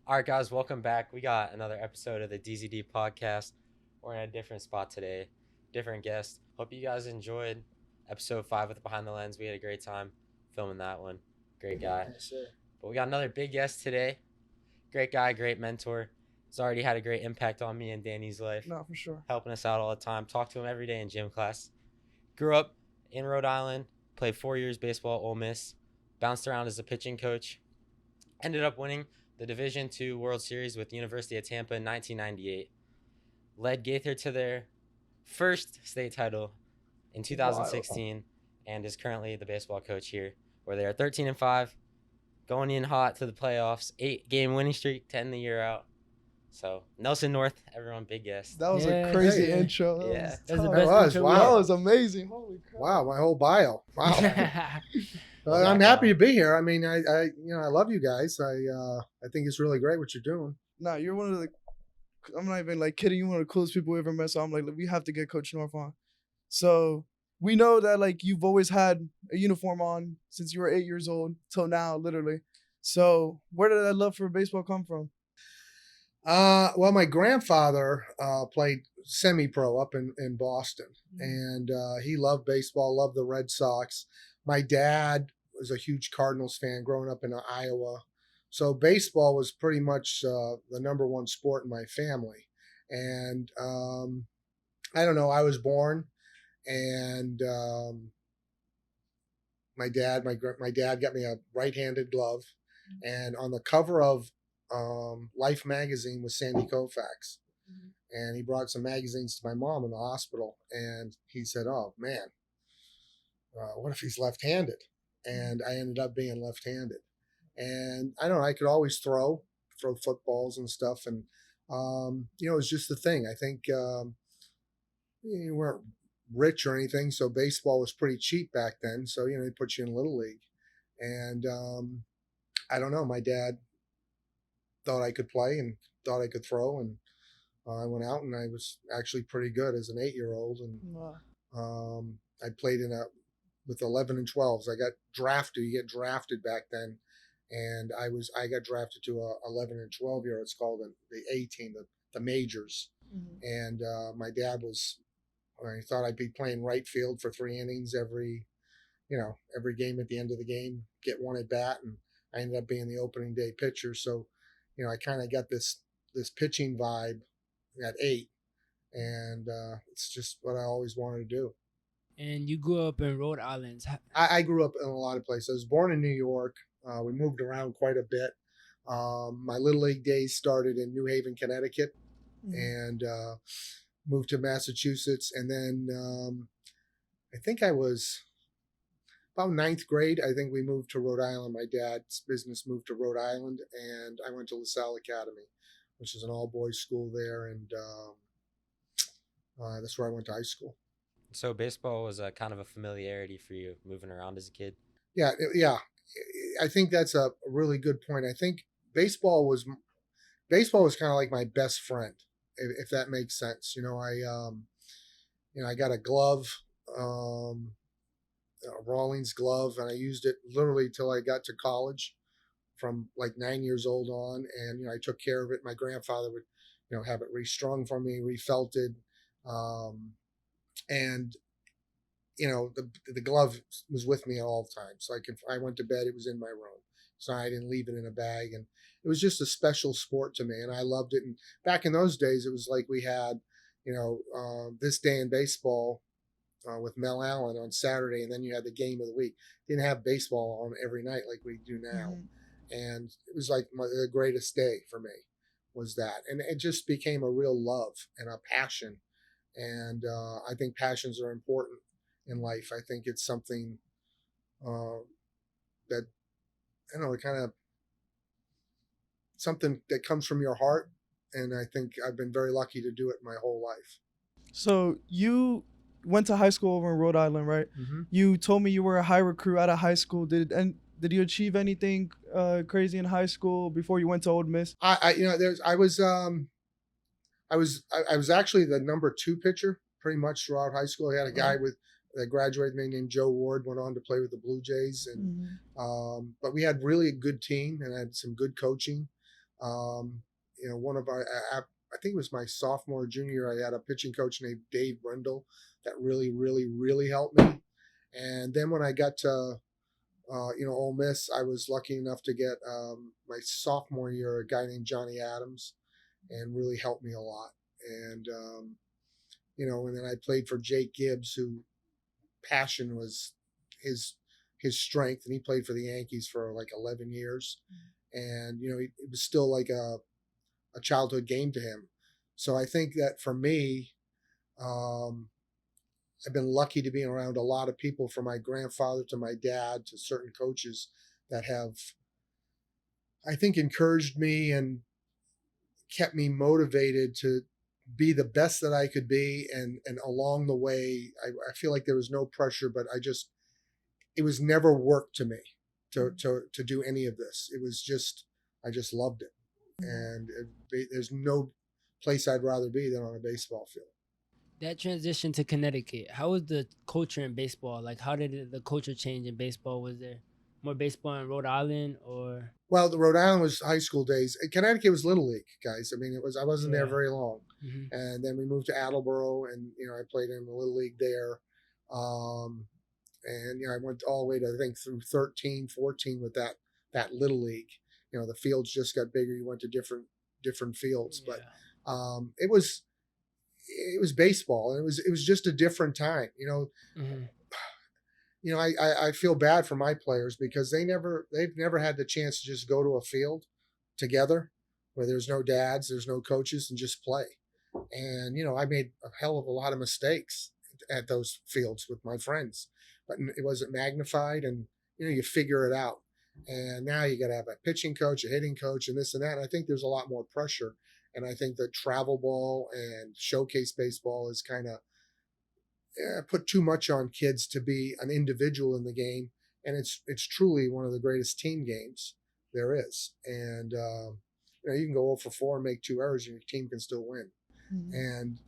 All right, guys, welcome back. We got another episode of the DZD podcast. We're in a different spot today, different guest. Hope you guys enjoyed episode 5 with Behind the Lens. We had a great time filming that one. Great guy. Yes, sir. But we got another big guest today. Great guy, great mentor. He's already had a great impact on me and Danny's life, No, for sure. helping us out all the time. Talk to him every day in gym class. Grew up in Rhode Island, played 4 years baseball at Ole Miss, bounced around as a pitching coach, ended up winning the Division II World Series with University of Tampa in 1998. Led Gaither to their first state title in 2016 and is currently the baseball coach here, where they are 13-5, going in hot to the playoffs, 8-game winning streak to end the year out. So Nelson North, everyone, big guest. That was Yeah, a crazy hey. intro. Yeah. That That's the was, best tough. intro Wow. That was amazing. Holy crap. Wow, my whole bio. Wow. Well, I'm that happy guy. to be here. I mean, I love you guys. I think it's really great what you're doing. Nah, you're one of the. I'm not even like kidding. You're one of the coolest people we ever met. So I'm like, we have to get Coach North on. So we know that like you've always had a uniform on since you were 8 years old till now, literally. So where did that love for baseball come from? Well, my grandfather played semi-pro up in Boston, and he loved baseball, loved the Red Sox. My dad was a huge Cardinals fan growing up in Iowa. So baseball was pretty much the number one sport in my family. And I don't know, I was born and my dad got me a right-handed glove. And on the cover of Life magazine was Sandy Koufax. And he brought some magazines to my mom in the hospital. And he said, oh, man, what if he's left-handed? And I ended up being left-handed. And I don't know, I could always throw footballs and stuff. And, it was just the thing. I think you weren't rich or anything, so baseball was pretty cheap back then. So, they put you in Little League. And I don't know, my dad thought I could play and thought I could throw. And I went out and I was actually pretty good as an 8-year-old. And I played with 11 and 12s. I got drafted. You get drafted back then. And I got drafted to a 11 and 12 year. It's called the A team, the majors. And my dad he thought I'd be playing right field for 3 innings every game. At the end of the game, get one at bat, and I ended up being the opening day pitcher. So, I kind of got this pitching vibe at 8, and it's just what I always wanted to do. And you grew up in Rhode Island. I grew up in a lot of places. I was born in New York. We moved around quite a bit. My Little League days started in New Haven, Connecticut, and moved to Massachusetts. And then I think I was about 9th grade. I think we moved to Rhode Island. My dad's business moved to Rhode Island, and I went to LaSalle Academy, which is an all-boys school there. And that's where I went to high school. So baseball was a kind of a familiarity for you moving around as a kid? Yeah. I think that's a really good point. I think baseball was kind of like my best friend, if that makes sense. I got a glove, a Rawlings glove, and I used it literally till I got to college, from like 9 years old on. And I took care of it. My grandfather would have it restrung for me, refelted, and the glove was with me at all times. So I went to bed, it was in my room. So I didn't leave it in a bag. And it was just a special sport to me, and I loved it. And back in those days, it was like we had, This Day in Baseball with Mel Allen on Saturday, and then you had the game of the week. Didn't have baseball on every night like we do now. And it was like the greatest day for me was that. And it just became a real love and a passion. And I think passions are important in life. I think it's something that, I don't know, kind of something that comes from your heart. And I think I've been very lucky to do it my whole life. So you went to high school over in Rhode Island, right? Mm-hmm. You told me you were a high recruit out of high school. Did you achieve anything crazy in high school before you went to Ole Miss? I was actually the number 2 pitcher pretty much throughout high school. I had a guy that graduated with me named Joe Ward, went on to play with the Blue Jays. And but we had really a good team and had some good coaching. One of our, I think it was my sophomore, junior year, I had a pitching coach named Dave Brindle that really, really, really helped me. And then when I got to, Ole Miss, I was lucky enough to get my sophomore year a guy named Johnny Adams, and really helped me a lot. And and then I played for Jake Gibbs, who passion was his strength, and he played for the Yankees for like 11 years, and it was still like a childhood game to him. So I think that for me, um, I've been lucky to be around a lot of people, from my grandfather to my dad to certain coaches that have, I think, encouraged me and kept me motivated to be the best that I could be. And along the way, I feel like there was no pressure, but it was never work to me to do any of this. It was just, I just loved it. And there's no place I'd rather be than on a baseball field. That transition to Connecticut, how was the culture in baseball? Like, how did the culture change in baseball? Was there more baseball in Rhode Island, or? Well, the Rhode Island was high school days. Connecticut was Little League, guys. I mean, I wasn't there Yeah. very long. Mm-hmm. And then we moved to Attleboro, and I played in the Little League there. And I went all the way to, I think, through 13, 14 with that Little League. The fields just got bigger. You went to different fields, Yeah. but it was baseball, and it was just a different time. Mm-hmm. I feel bad for my players because they've never had the chance to just go to a field together where there's no dads, there's no coaches, and just play. And I made a hell of a lot of mistakes at those fields with my friends, but it wasn't magnified, and you figure it out. And now you got to have a pitching coach, a hitting coach, and this and that. And I think there's a lot more pressure. And I think that travel ball and showcase baseball is kind of put too much on kids to be an individual in the game. And it's truly one of the greatest team games there is. And you can go 0 for 4 and make 2 errors, and your team can still win. Mm-hmm. And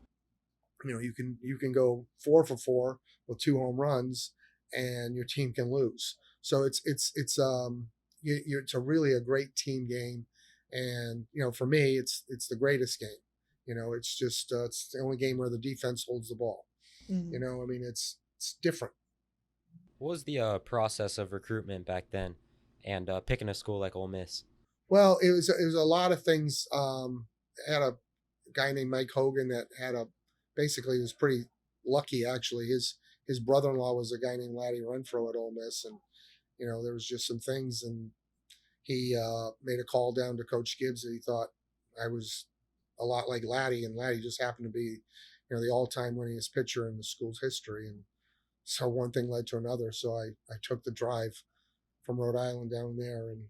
you can go 4 for 4 with 2 home runs, and your team can lose. So it's a really a great team game. And for me, it's the greatest game. It's just it's the only game where the defense holds the ball. Mm-hmm. I mean, it's different. What was the process of recruitment back then, and picking a school like Ole Miss? Well, it was a lot of things. I had a guy named Mike Hogan that basically was pretty lucky, actually. His brother-in-law was a guy named Laddie Renfro at Ole Miss, and there was just some things, and he made a call down to Coach Gibbs that he thought I was a lot like Laddie, and Laddie just happened to be the all-time winningest pitcher in the school's history. And so one thing led to another. So I took the drive from Rhode Island down there, and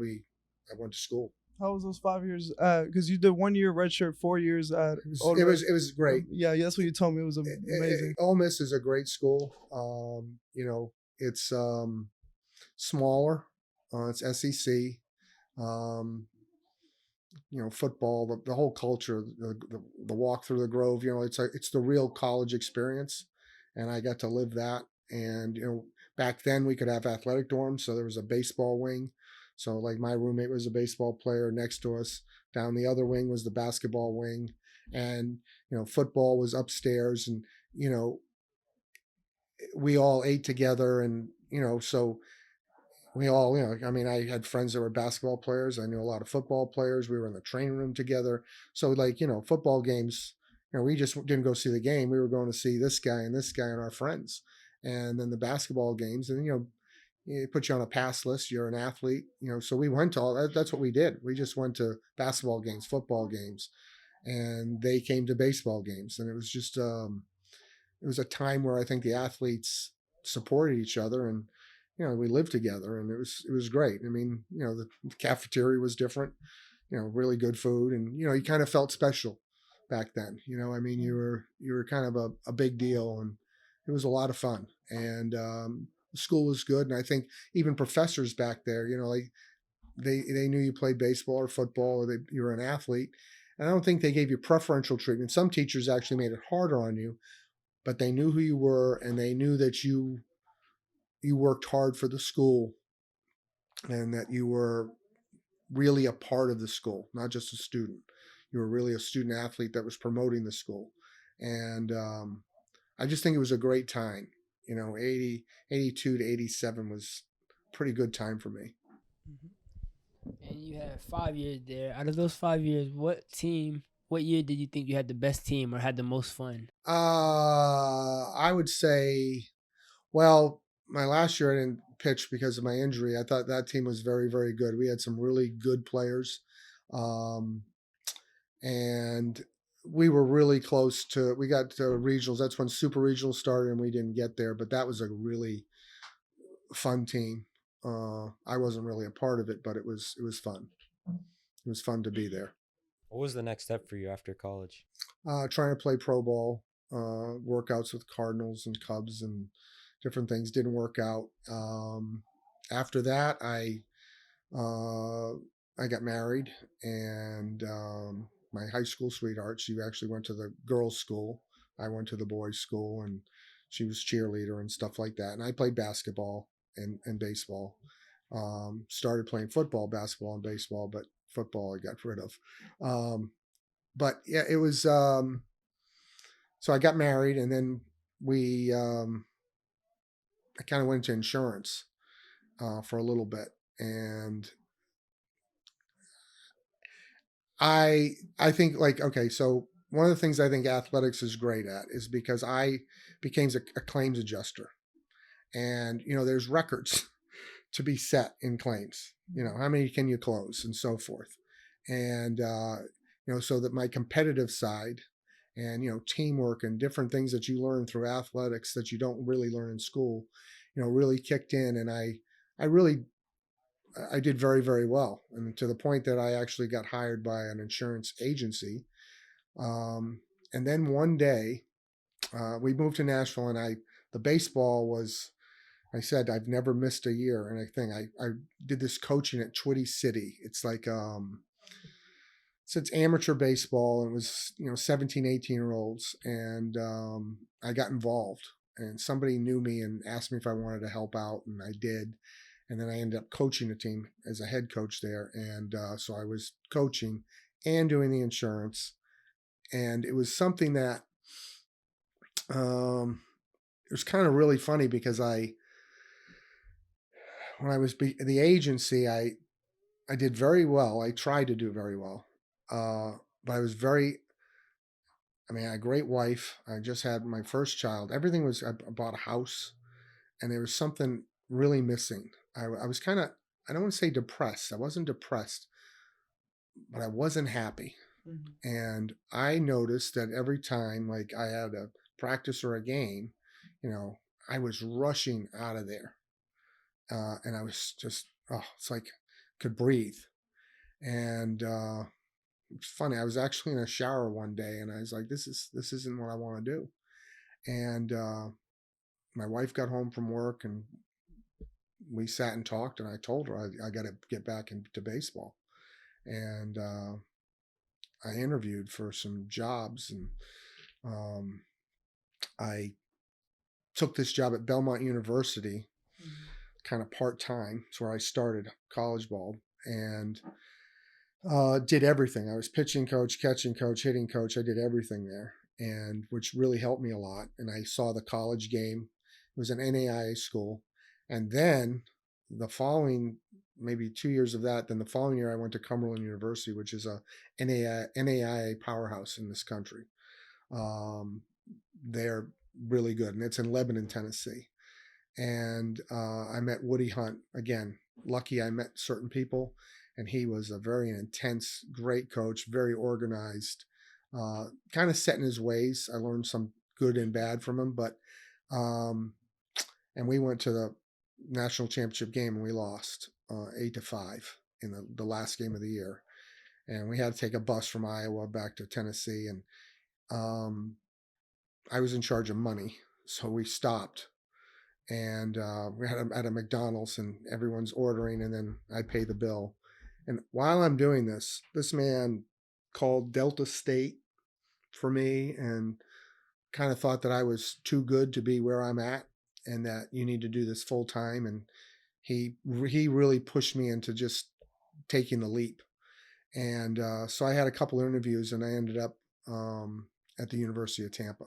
I went to school. How was those 5 years? Because you did 1 year redshirt, 4 years at. It was great. Yeah, that's what you told me. It was amazing. Ole Miss is a great school. It's smaller. It's SEC. Football, the whole culture, the walk through the Grove. It's the real college experience, and I got to live that. And back then we could have athletic dorms, so there was a baseball wing. So like my roommate was a baseball player next to us. Down the other wing was the basketball wing, and football was upstairs, and we all ate together, and so we all I mean, I had friends that were basketball players. I knew a lot of football players. We were in the training room together. So like football games, we just didn't go see the game. We were going to see this guy and our friends. And then the basketball games, and you put you on a pass list. You're an athlete, so we went to all that. That's what we did. We just went to basketball games, football games, and they came to baseball games. And it was just, it was a time where I think the athletes supported each other, and, we lived together, and it was great. I mean, the cafeteria was different, really good food, and, you kind of felt special back then. I mean, you were kind of a big deal, and it was a lot of fun. And, the school was good. And I think even professors back there, like they knew you played baseball or football, or you were an athlete. And I don't think they gave you preferential treatment. Some teachers actually made it harder on you, but they knew who you were, and they knew that you worked hard for the school, and that you were really a part of the school, not just a student. You were really a student athlete that was promoting the school. And I just think it was a great time. 82 to 87 was a pretty good time for me. And you had 5 years there. Out of those 5 years, what year did you think you had the best team or had the most fun? I would say, well, my last year I didn't pitch because of my injury. I thought that team was very, very good. We had some really good players. Um, and we were really close we got to regionals. That's when super regionals started and we didn't get there, but that was a really fun team. I wasn't really a part of it, but it was fun. It was fun to be there. What was the next step for you after college? Trying to play pro ball, workouts with Cardinals and Cubs and different things didn't work out. After that, I got married, and my high school sweetheart, she actually went to the girls' school. I went to the boys' school, and she was cheerleader and stuff like that. And I played basketball and baseball. Started playing football, basketball, and baseball, but football I got rid of. But yeah, it was. So I got married, and then I kind of went into insurance for a little bit, and I think okay, so one of the things I think athletics is great at is because I became a claims adjuster, and there's records to be set in claims. How many can you close and so forth, and so that my competitive side and teamwork and different things that you learn through athletics that you don't really learn in school, really kicked in, and I did very, very well, and to the point that I actually got hired by an insurance agency. And then one day, we moved to Nashville, and the baseball was, I said, I've never missed a year. And I did this coaching at Twitty City. It's like, so it's amateur baseball, and it was, 17, 18-year-olds. And I got involved, and somebody knew me and asked me if I wanted to help out, and I did. And then I ended up coaching the team as a head coach there. And so I was coaching and doing the insurance. And it was something that it was kind of really funny because when I was the agency, I did very well. I tried to do very well. But I was I had a great wife. I just had my first child. Everything was, I bought a house, and there was something really missing. I was kind of, I don't want to say depressed. I wasn't depressed, but I wasn't happy. Mm-hmm. And I noticed that every time like I had a practice or a game, I was rushing out of there. And I was just, it's like could breathe. And it's funny. I was actually in a shower one day, and I was like, this isn't what I want to do. And my wife got home from work, and we sat and talked, and I told her I got to get back into baseball. And I interviewed for some jobs, and I took this job at Belmont University, kind of part-time. It's where I started college ball, and did everything. I was pitching coach, catching coach, hitting coach. I did everything there, and which really helped me a lot. And I saw the college game. It was an NAIA school. And then the following, maybe 2 years of that, then the following year I went to Cumberland University, which is a NAIA powerhouse in this country. They're really good, and it's in Lebanon, Tennessee. And I met Woody Hunt. Again, lucky I met certain people, and he was a very intense, great coach, very organized, kind of set in his ways. I learned some good and bad from him, but and we went to the national championship game, and we lost 8-5 in the last game of the year. And we had to take a bus from Iowa back to Tennessee, and I was in charge of money, so we stopped. And we had at a McDonald's, and everyone's ordering, and then I pay the bill. And while I'm doing this man called Delta State for me and kind of thought that I was too good to be where I'm at, and that you need to do this full time. And he really pushed me into just taking the leap. And so I had a couple of interviews, and I ended up at the University of Tampa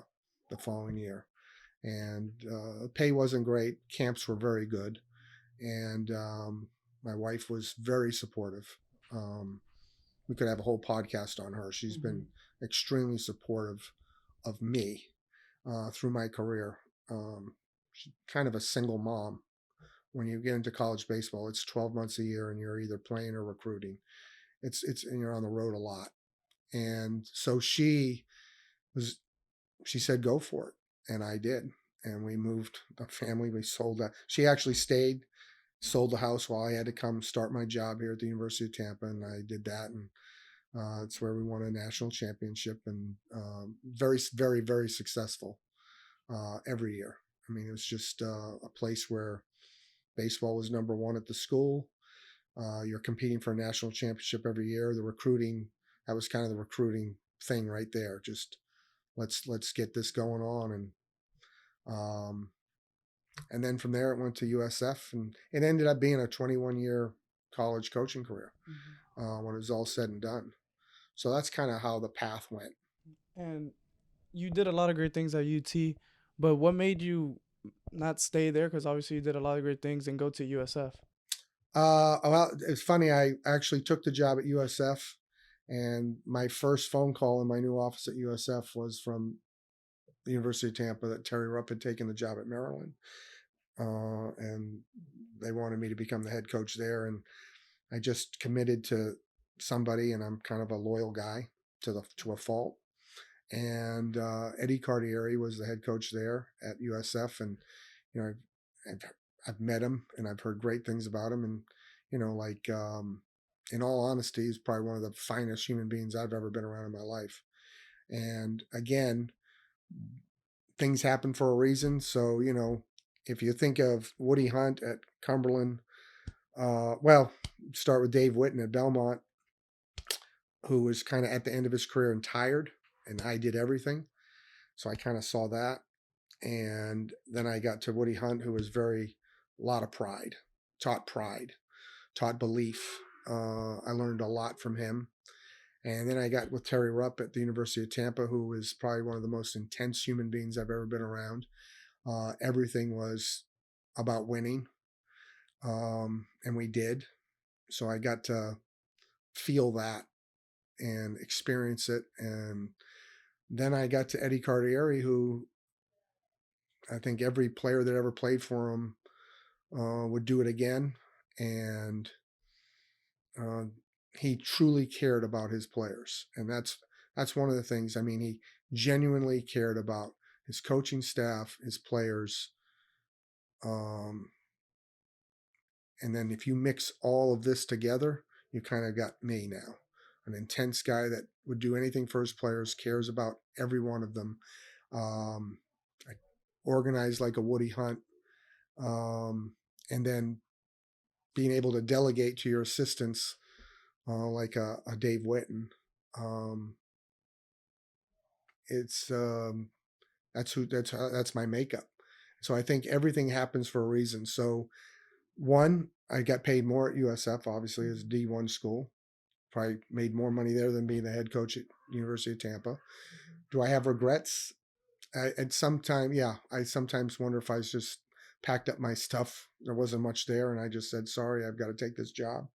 the following year. And pay wasn't great. Camps were very good. And my wife was very supportive. We could have a whole podcast on her. She's been extremely supportive of me through my career. She's kind of a single mom. When you get into college baseball, it's 12 months a year, and you're either playing or recruiting. And you're on the road a lot. And so she said, go for it. And I did. And we moved the family. We sold that. She actually stayed, sold the house while I had to come start my job here at the University of Tampa. And I did that. And it's where we won a national championship, and very, very, very successful every year. I mean, it was just a place where baseball was number one at the school. You're competing for a national championship every year. The recruiting, that was kind of the recruiting thing right there. Just let's get this going on. And then from there it went to USF, and it ended up being a 21-year college coaching career when it was all said and done. So that's kind of how the path went. And you did a lot of great things at UT, but what made you not stay there? Because obviously you did a lot of great things and go to USF. Well, it's funny. I actually took the job at USF, and my first phone call in my new office at USF was from the University of Tampa that Terry Rupp had taken the job at Maryland. And they wanted me to become the head coach there. And I just committed to somebody, and I'm kind of a loyal guy to a fault. And Eddie Cardieri was the head coach there at USF. And, you know, I've met him, and I've heard great things about him. And, you know, like, in all honesty, he's probably one of the finest human beings I've ever been around in my life. And again, things happen for a reason. So, you know, if you think of Woody Hunt at Cumberland, well, start with Dave Witten at Belmont, who was kind of at the end of his career and tired, and I did everything. So I kind of saw that. And then I got to Woody Hunt, who was a lot of pride, taught belief. I learned a lot from him. And then I got with Terry Rupp at the University of Tampa, who was probably one of the most intense human beings I've ever been around. Everything was about winning. And we did. So I got to feel that and experience it. And then I got to Eddie Cardieri, who I think every player that ever played for him would do it again. And he truly cared about his players. And that's one of the things. I mean, he genuinely cared about his coaching staff, his players. And then if you mix all of this together, you kind of got me now. An intense guy that would do anything for his players, cares about every one of them. Organized like a Woody Hunt. And then being able to delegate to your assistants like a Dave Witten. That's my makeup. So I think everything happens for a reason. So one, I got paid more at USF, obviously, as a D1 school. Probably made more money there than being the head coach at University of Tampa. Do I have regrets? I sometimes wonder if I just packed up my stuff. There wasn't much there, and I just said, sorry, I've got to take this job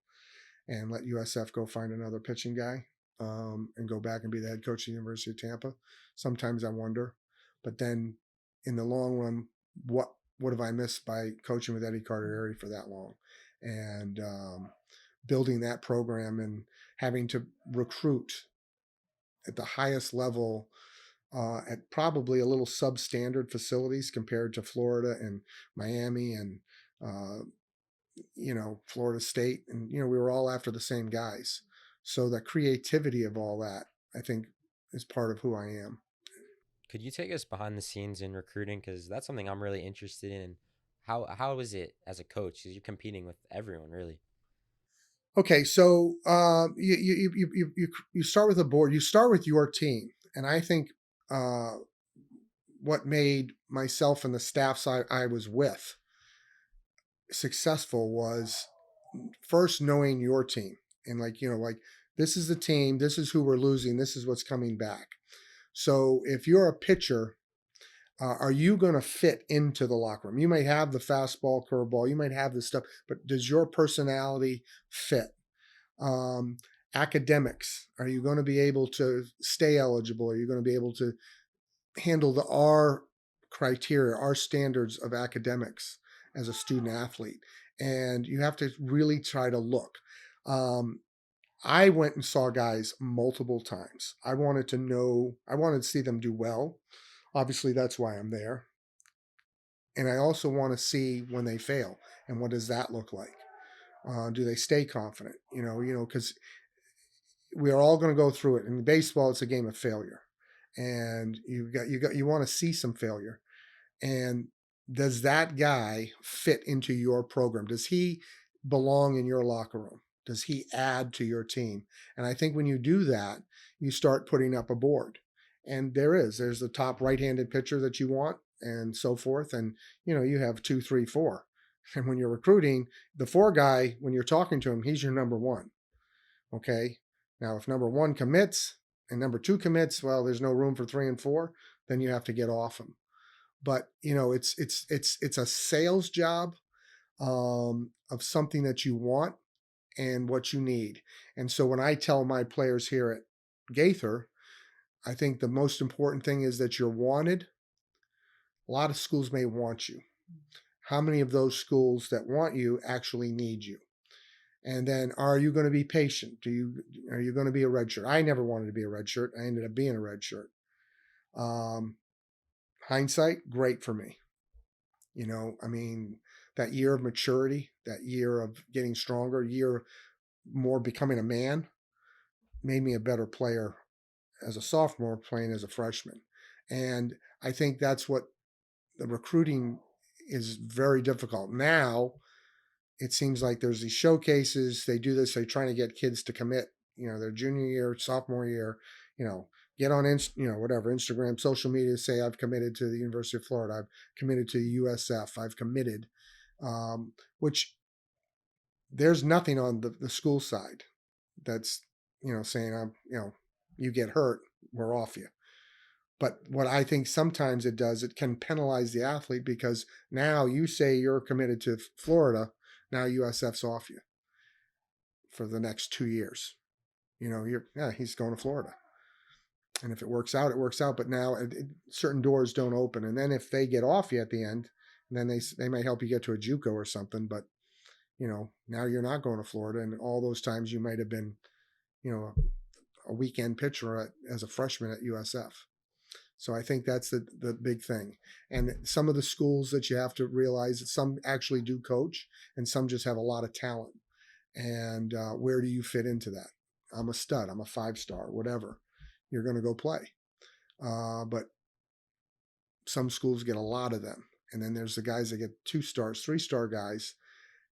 and let USF go find another pitching guy and go back and be the head coach of the University of Tampa. Sometimes I wonder. But then in the long run, what have I missed by coaching with Eddie Cardieri for that long? And building that program and having to recruit at the highest level at probably a little substandard facilities compared to Florida and Miami and, Florida State. And, we were all after the same guys. So the creativity of all that, I think, is part of who I am. Could you take us behind the scenes in recruiting? Because that's something I'm really interested in. How is it as a coach? Because you're competing with everyone, really. Okay, so you start with a board. You start with your team, and I think what made myself and the staffs I was with successful was first knowing your team. and like, like this is the team, this is who we're losing, this is what's coming back. So if you're a pitcher, are you going to fit into the locker room? You might have the fastball, curveball, you might have this stuff, but does your personality fit? Academics, are you going to be able to stay eligible? Are you going to be able to handle our criteria, our standards of academics as a student athlete? And you have to really try to look. I went and saw guys multiple times. I wanted to see them do well. Obviously, that's why I'm there. And I also want to see when they fail, and what does that look like? Do they stay confident? Because we are all going to go through it. In baseball, it's a game of failure, and you want to see some failure. And does that guy fit into your program? Does he belong in your locker room? Does he add to your team? And I think when you do that, you start putting up a board. And there's the top right-handed pitcher that you want, and so forth. And you have 2, 3, 4. And when you're recruiting, the 4 guy, when you're talking to him, he's your number 1. Okay. Now, if number 1 commits and number 2 commits, well, there's no room for 3 and 4. Then you have to get off him. But it's a sales job of something that you want and what you need. And so when I tell my players here at Gaither, I think the most important thing is that you're wanted. A lot of schools may want you. How many of those schools that want you actually need you? And then, are you going to be patient? Are you going to be a red shirt? I never wanted to be a red shirt. I ended up being a red shirt. Hindsight, great for me. That year of maturity, that year of getting stronger, year more becoming a man, made me a better player as a sophomore playing as a freshman. And I think that's what the recruiting is very difficult. Now, it seems like there's these showcases. They do this. They're trying to get kids to commit, their junior year, sophomore year, get on, Instagram, social media, say, I've committed to the University of Florida. I've committed to USF. I've committed, which there's nothing on the school side that's, saying, you get hurt, we're off you. But what I think sometimes it does, it can penalize the athlete, because now you say you're committed to Florida, now USF's off you for the next 2 years. He's going to Florida. And if it works out, it works out. But now certain doors don't open. And then if they get off you at the end, then they might help you get to a JUCO or something. But, now you're not going to Florida. And all those times you might have been, a weekend pitcher as a freshman at USF. So I think that's the big thing. And some of the schools that you have to realize that some actually do coach and some just have a lot of talent. And where do you fit into that? I'm a stud. I'm a 5-star, whatever. You're going to go play. But some schools get a lot of them. And then there's the guys that get 2 stars, 3-star guys.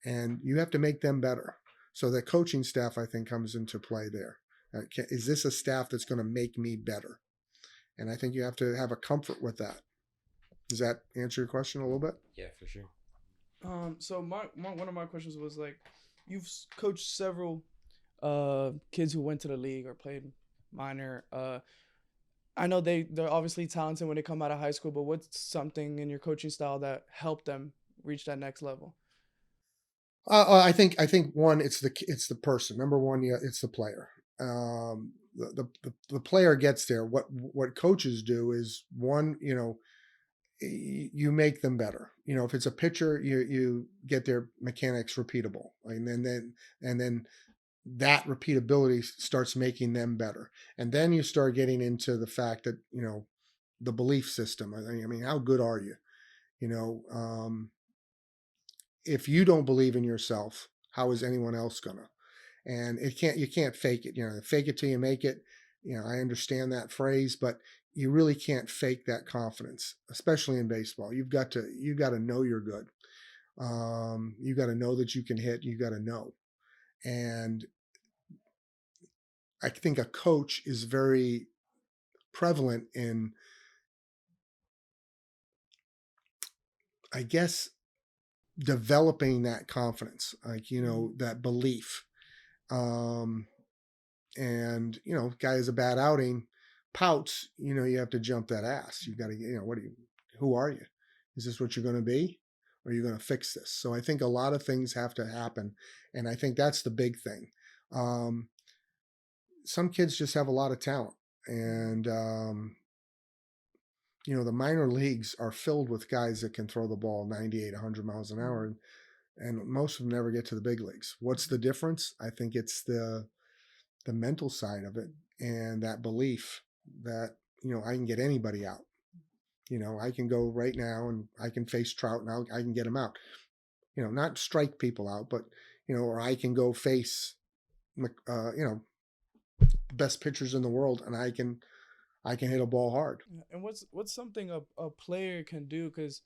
And you have to make them better. So the coaching staff, I think, comes into play there. Is this a staff that's going to make me better? And I think you have to have a comfort with that. Does that answer your question a little bit? Yeah, for sure. So one of my questions was, like, you've coached several kids who went to the league or played minor. I know they're obviously talented when they come out of high school, but what's something in your coaching style that helped them reach that next level? I think one, it's the person. Number one, yeah, it's the player. The player gets there. What coaches do is, one, you make them better. If it's a pitcher, you get their mechanics repeatable, and then that repeatability starts making them better. And then you start getting into the fact that, the belief system. I mean, how good are you? If you don't believe in yourself, how is anyone else gonna? And you can't fake it. Fake it till you make it. I understand that phrase, but you really can't fake that confidence, especially in baseball. You've got to know you're good. You got to know that you can hit. You got to know. And I think a coach is very prevalent in, I guess, developing that confidence, like, that belief. Um, and guy has a bad outing, pouts, you have to jump that ass. You got to, who are you? Is this what you're going to be? Or are you going to fix this? So I think a lot of things have to happen. And I think that's the big thing. Some kids just have a lot of talent. And, the minor leagues are filled with guys that can throw the ball 98, 100 miles an hour. And most of them never get to the big leagues. What's the difference? I think it's the mental side of it and that belief that, I can get anybody out. I can go right now and I can face Trout and I can get him out. Not strike people out, but, or I can go face, best pitchers in the world and I can hit a ball hard. And what's something a player can do? Because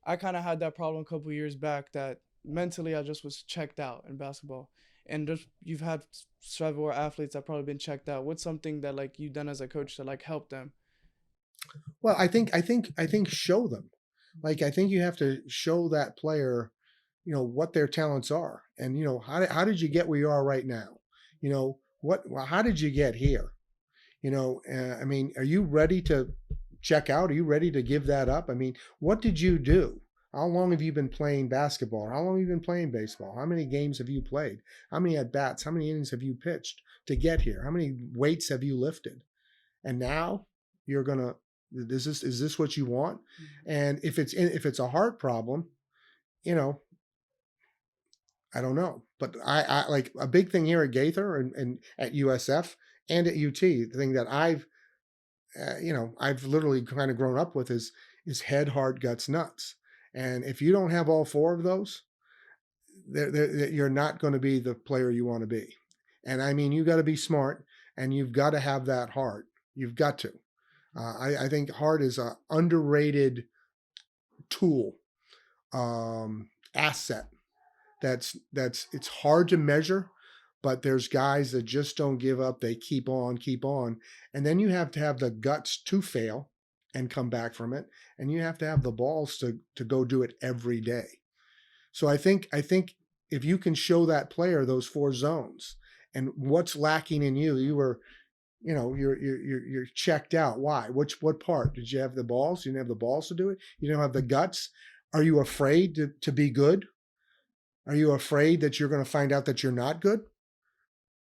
I kind of had that problem a couple years back that mentally I just was checked out in basketball. And just you've had several athletes that probably been checked out. What's something that like you've done as a coach to like help them? Well, I think show them. Like I think you have to show that player, what their talents are, and how did you get where you are right now? How did you get here? I mean, are you ready to check out? Are you ready to give that up? I mean, what did you do? How long have you been playing basketball? How long have you been playing baseball? How many games have you played? How many at bats? How many innings have you pitched to get here? How many weights have you lifted? And now you're gonna. Is this what you want? And if it's a heart problem, I don't know. But I like a big thing here at Gaither and at USF and at UT. The thing that I've literally kind of grown up with is head, heart, guts, nuts. And if you don't have all four of those, you're not going to be the player you want to be. And I mean, you got to be smart and you've got to have that heart. You've got to. I think heart is an underrated tool, asset. It's hard to measure, but there's guys that just don't give up. They keep on. And then you have to have the guts to fail and come back from it. And you have to have the balls to go do it every day. So I think if you can show that player those four zones and what's lacking in you, you're checked out. Why? What part? Did you have the balls? You didn't have the balls to do it? You don't have the guts? Are you afraid to be good? Are you afraid that you're going to find out that you're not good?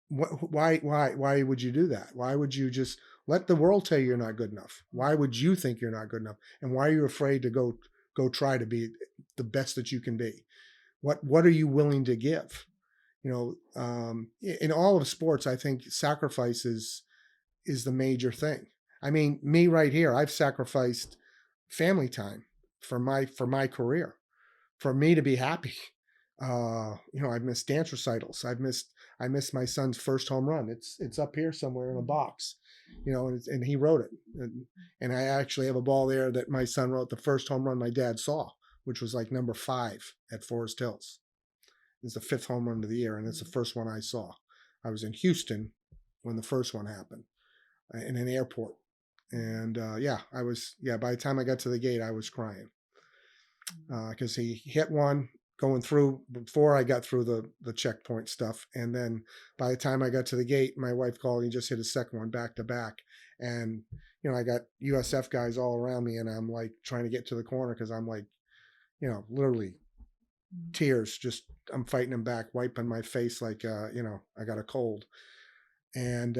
Why would you do that? Why would you just let the world tell you you're not good enough? Why would you think you're not good enough? And why are you afraid to go try to be the best that you can be? What are you willing to give? In all of sports, I think sacrifice is the major thing. I mean, me right here, I've sacrificed family time for my career, for me to be happy. I've missed dance recitals. I missed my son's first home run. It's up here somewhere in a box, and he wrote it. And I actually have a ball there that my son wrote the first home run my dad saw, which was like number 5 at Forest Hills. It's the 5th home run of the year, and it's the first one I saw. I was in Houston when the first one happened in an airport. And by the time I got to the gate, I was crying because he hit one going through before I got through the checkpoint stuff. And then by the time I got to the gate, my wife called and he just hit a second one back to back. And, I got USF guys all around me and I'm like trying to get to the corner because I'm like, literally tears, just I'm fighting them back, wiping my face like, I got a cold. And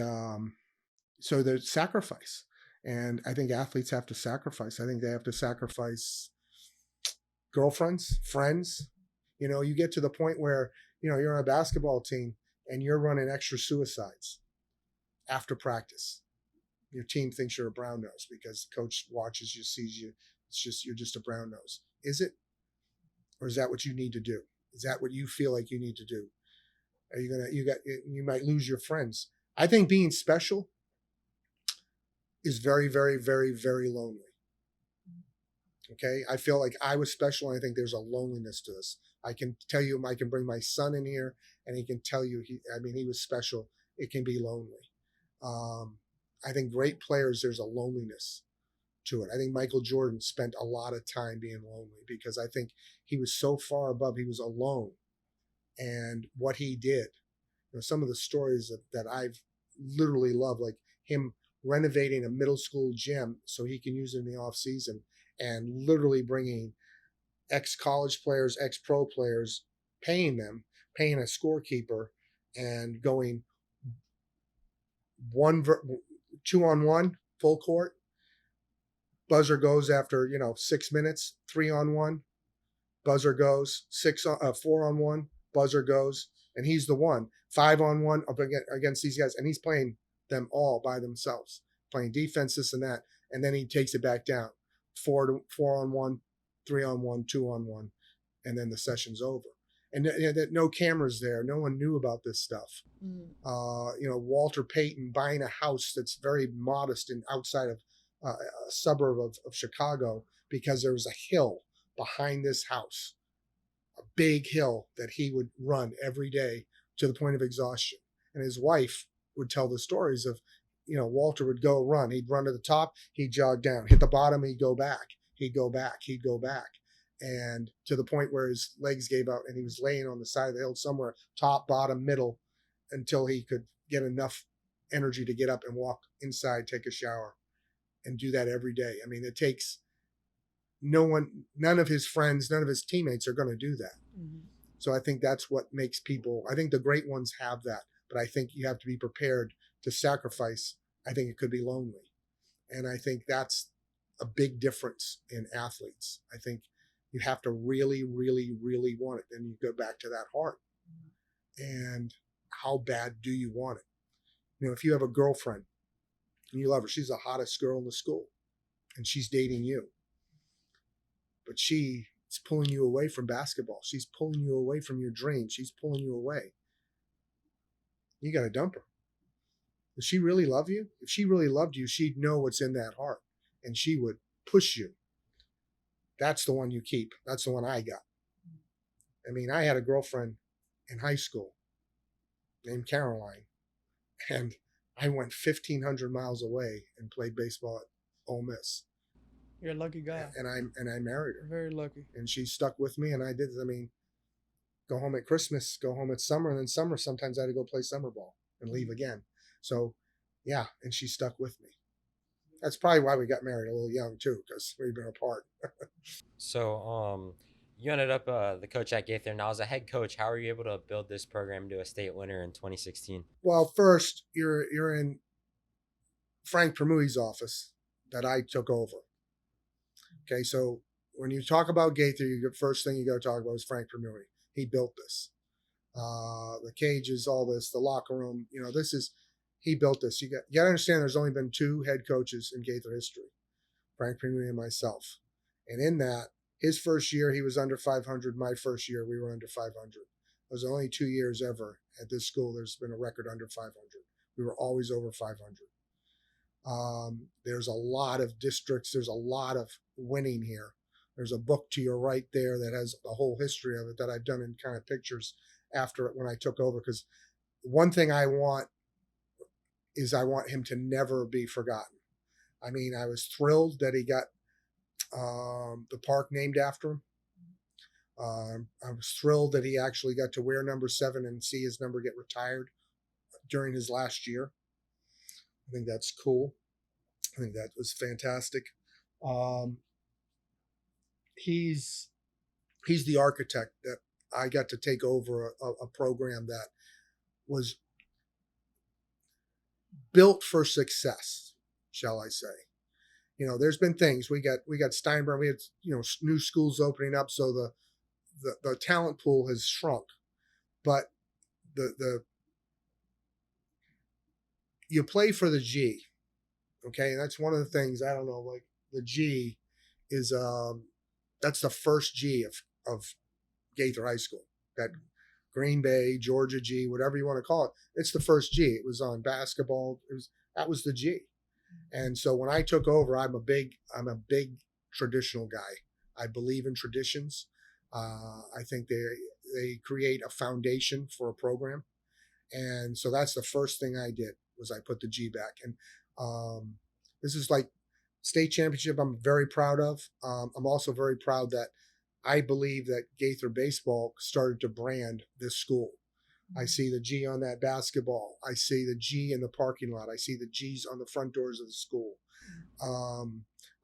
so there's sacrifice. And I think athletes have to sacrifice. I think they have to sacrifice girlfriends, friends. You get to the point where, you're on a basketball team and you're running extra suicides after practice. Your team thinks you're a brown nose because the coach watches you, sees you. You're just a brown nose. Is it? Or is that what you need to do? Is that what you feel like you need to do? Are you might lose your friends. I think being special is very, very, very, very lonely. Okay. I feel like I was special. And I think there's a loneliness to this. I can tell you, I can bring my son in here and he can tell you, he was special. It can be lonely. I think great players, there's a loneliness to it. I think Michael Jordan spent a lot of time being lonely because I think he was so far above, he was alone. And what he did, some of the stories that I've literally loved, like him renovating a middle school gym so he can use it in the off season, and literally bringing ex-college players, ex-pro players, paying a scorekeeper, and going 2-on-1 full court. Buzzer goes after 6 minutes. 3-on-1, buzzer goes. 4-on-1, buzzer goes, and he's the one. 5-on-1 up against these guys, and he's playing them all by themselves, playing defense, this and that, and then he takes it back down. 4-on-1, 3-on-1, 2-on-1, and then the session's over. And no cameras there. No one knew about this stuff. Walter Payton buying a house that's very modest and outside of a suburb of Chicago, because there was a hill behind this house, a big hill that he would run every day to the point of exhaustion. And his wife would tell the stories of, Walter would go run. He'd run to the top, he'd jog down, hit the bottom, he'd go back, he'd go back, he'd go back. And to the point where his legs gave out and he was laying on the side of the hill somewhere, top, bottom, middle, until he could get enough energy to get up and walk inside, take a shower, and do that every day. I mean, it takes none of his friends, none of his teammates are going to do that. Mm-hmm. So I think that's what makes people, I think the great ones have that, but I think you have to be prepared to sacrifice. I think it could be lonely. And I think that's a big difference in athletes. I think you have to really, really, really want it. Then you go back to that heart. And how bad do you want it? If you have a girlfriend and you love her, she's the hottest girl in the school and she's dating you, but she's pulling you away from basketball. She's pulling you away from your dreams. She's pulling you away. You got to dump her. Does she really love you? If she really loved you, she'd know what's in that heart and she would push you. That's the one you keep. That's the one I got. I mean, I had a girlfriend in high school named Caroline, and I went 1,500 miles away and played baseball at Ole Miss. You're a lucky guy. And I married her. Very lucky. And she stuck with me, and I did. I mean, go home at Christmas, go home at summer, and then summer sometimes I had to go play summer ball and leave again. So, yeah, and she stuck with me. That's probably why we got married a little young too, because we've been apart. So, you ended up the coach at Gaither. Now, as a head coach, how were you able to build this program to a state winner in 2016? Well, first, you're in Frank Permui's office that I took over. Okay, so when you talk about Gaither, the first thing you got to talk about is Frank Permui. He built this. The cages, all this, the locker room. He built this. You got to understand there's only been 2 head coaches in Gaither history, Frank Permui and myself. And in that, his first year, he was under 500. My first year, we were under 500. It was only 2 years ever at this school there's been a record under 500. We were always over 500. There's a lot of districts. There's a lot of winning here. There's a book to your right there that has the whole history of it that I've done in kind of pictures after it when I took over. Because one thing I want him to never be forgotten. I mean, I was thrilled that he got the park named after him. I was thrilled that he actually got to wear number 7 and see his number get retired during his last year. I think that's cool. I think that was fantastic. He's the architect that I got to take over a program that was built for success, shall I say. There's been things. We got Steinbrenner, we had, new schools opening up, so the talent pool has shrunk. But you play for the G. Okay, and that's one of the things, I don't know, like the G is that's the first G of Gaither High School. That Green Bay, Georgia G, whatever you want to call it. It's the first G. It was on basketball. That was the G. And so when I took over, I'm a big traditional guy. I believe in traditions. I think they create a foundation for a program. And so that's the first thing I did was I put the G back. And this is like state championship I'm very proud of. I'm also very proud that I believe that Gaither baseball started to brand this school. I see the G on that basketball. I see the G in the parking lot. I see the G's on the front doors of the school.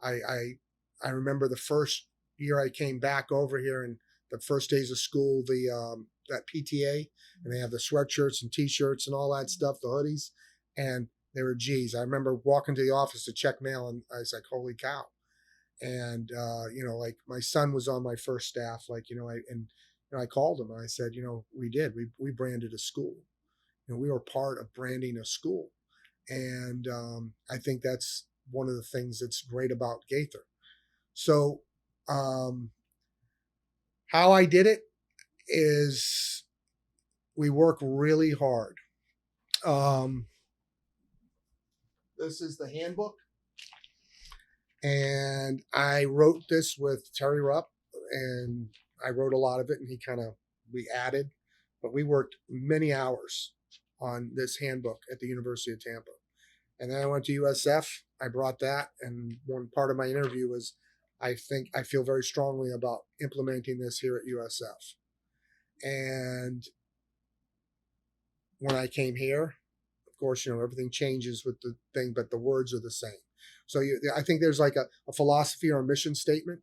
I remember the first year I came back over here and the first days of school, that PTA, and they have the sweatshirts and T-shirts and all that stuff, the hoodies, and they were G's. I remember walking to the office to check mail, and I was like, "Holy cow!" And like my son was on my first staff, I called him and I said, we branded a school. We were part of branding a school, and I think that's one of the things that's great about Gaither. So, how I did it is we work really hard. This is the handbook. And I wrote this with Terry Rupp, and I wrote a lot of it, and we added, but we worked many hours on this handbook at the University of Tampa. And then I went to USF. I brought that, and one part of my interview was, I feel very strongly about implementing this here at USF. And when I came here, of course, everything changes with the thing, but the words are the same. So I think there's like a philosophy or a mission statement,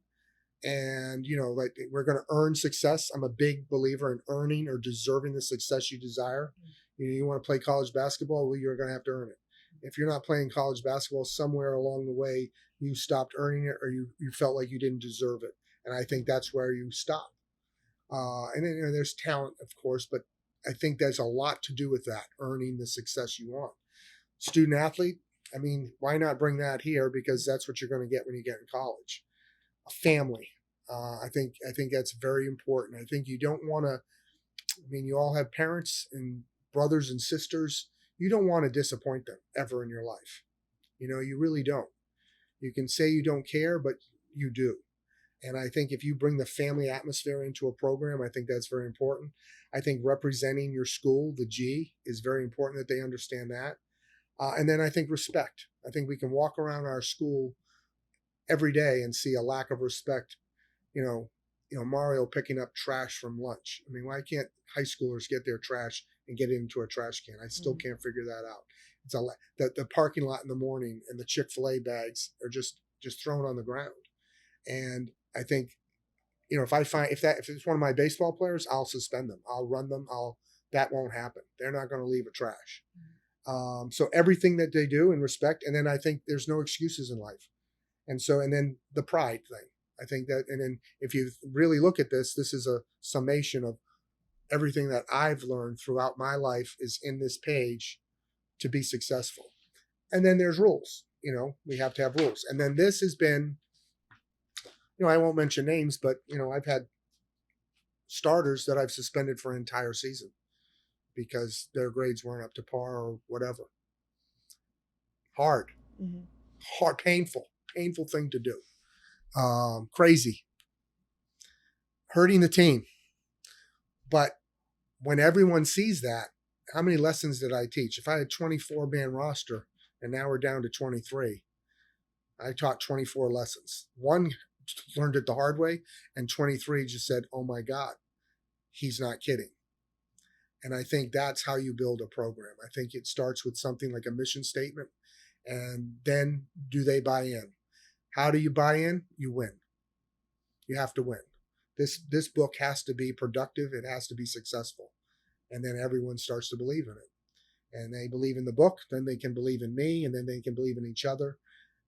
and like we're going to earn success. I'm a big believer in earning or deserving the success you desire. You want to play college basketball, well, you're going to have to earn it. If you're not playing college basketball, somewhere along the way you stopped earning it, or you felt like you didn't deserve it, and I think that's where you stop. And then there's talent, of course, but I think there's a lot to do with that, earning the success you want. Student athlete, I mean, why not bring that here? Because that's what you're going to get when you get in college. A family. I think that's very important. I think you don't want to, you all have parents and brothers and sisters. You don't want to disappoint them ever in your life. You really don't. You can say you don't care, but you do. And I think if you bring the family atmosphere into a program, I think that's very important. I think representing your school, the G, is very important that they understand that. And then I think respect. I think we can walk around our school every day and see a lack of respect. Mario picking up trash from lunch. I mean, why can't high schoolers get their trash and get it into a trash can? I still can't figure that out. It's the parking lot in the morning and the Chick-fil-A bags are just thrown on the ground. And I think, if it's one of my baseball players, I'll suspend them. I'll run them. That won't happen. They're not going to leave a trash. So everything that they do in respect, and then I think there's no excuses in life. And then the pride thing. I think that, and then if you really look at this is a summation of everything that I've learned throughout my life is in this page to be successful. And then there's rules. We have to have rules. And then this has been, I won't mention names, but, I've had starters that I've suspended for an entire season because their grades weren't up to par or whatever. Hard, painful thing to do. Crazy, hurting the team. But when everyone sees that, how many lessons did I teach? If I had a 24-man roster and now we're down to 23, I taught 24 lessons. One learned it the hard way, and 23 just said, "Oh my God, he's not kidding." And I think that's how you build a program. I think it starts with something like a mission statement, and then do they buy in? How do you buy in? You win. You have to win. This book has to be productive. It has to be successful. And then everyone starts to believe in it. And they believe in the book, then they can believe in me, and then they can believe in each other.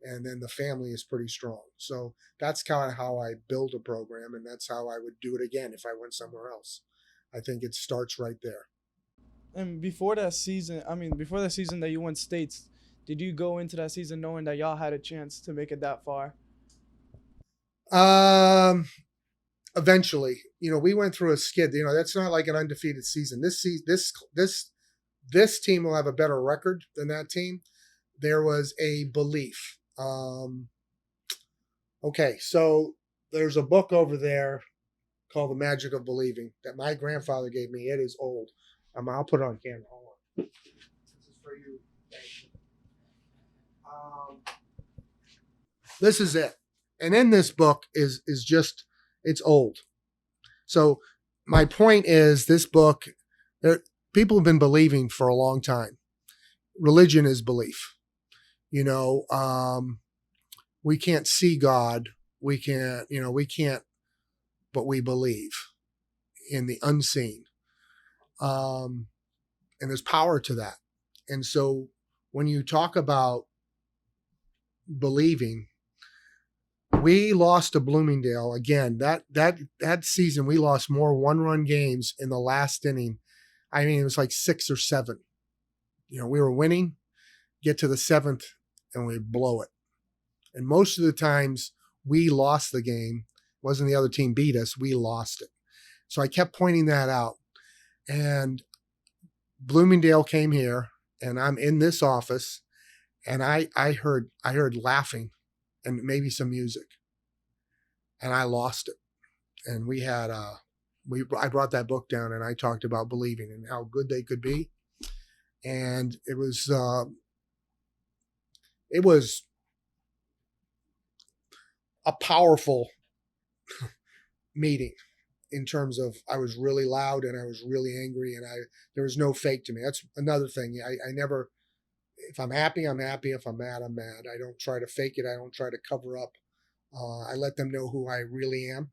And then the family is pretty strong. So that's kind of how I build a program, and that's how I would do it again if I went somewhere else. I think it starts right there. And before that season that you won states, did you go into that season knowing that y'all had a chance to make it that far? Eventually, we went through a skid. That's not like an undefeated season. This team will have a better record than that team. There was a belief. Okay, so there's a book over there called The Magic of Believing that my grandfather gave me. It is old. I'll put it on camera. Hold on. This is for you. This is it. And in this book is just, it's old. So my point is, this book, people have been believing for a long time. Religion is belief. We can't see God. We can't, but we believe in the unseen. And there's power to that. And so when you talk about believing, we lost to Bloomingdale again. That season, we lost more one-run games in the last inning. I mean, it was like 6 or 7. We were winning, get to the 7th, and we blow it. And most of the times we lost the game. It wasn't the other team beat us, we lost it. So I kept pointing that out. And Bloomingdale came here, and I'm in this office, and I heard laughing and maybe some music, and I lost it. And we had I brought that book down, and I talked about believing and how good they could be, and it was a powerful meeting. In terms of, I was really loud and I was really angry, and there was no fake to me. That's another thing. I never, if I'm happy, I'm happy. If I'm mad, I'm mad. I don't try to fake it. I don't try to cover up. I let them know who I really am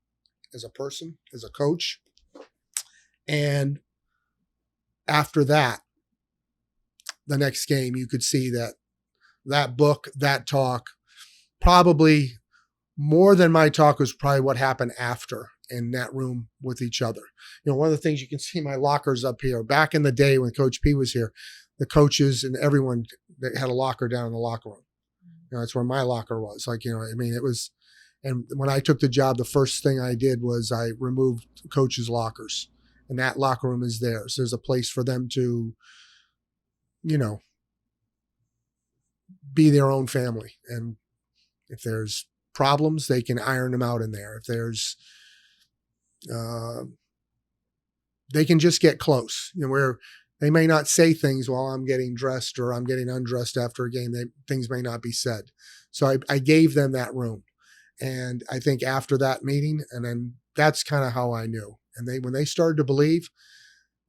as a person, as a coach. And after that, the next game, you could see that book, that talk, probably more than my talk was probably what happened after in that room with each other. One of the things you can see my lockers up here. Back in the day when Coach P was here, the coaches and everyone had a locker down in the locker room. That's where my locker was. It was. And when I took the job, the first thing I did was I removed coaches' lockers, and that locker room is theirs. There's a place for them to, be their own family. And if there's problems, they can iron them out in there. If there's they can just get close, where they may not say things while I'm getting dressed or I'm getting undressed after a game. Things may not be said. So I gave them that room. And I think after that meeting, and then that's kind of how I knew. And when they started to believe,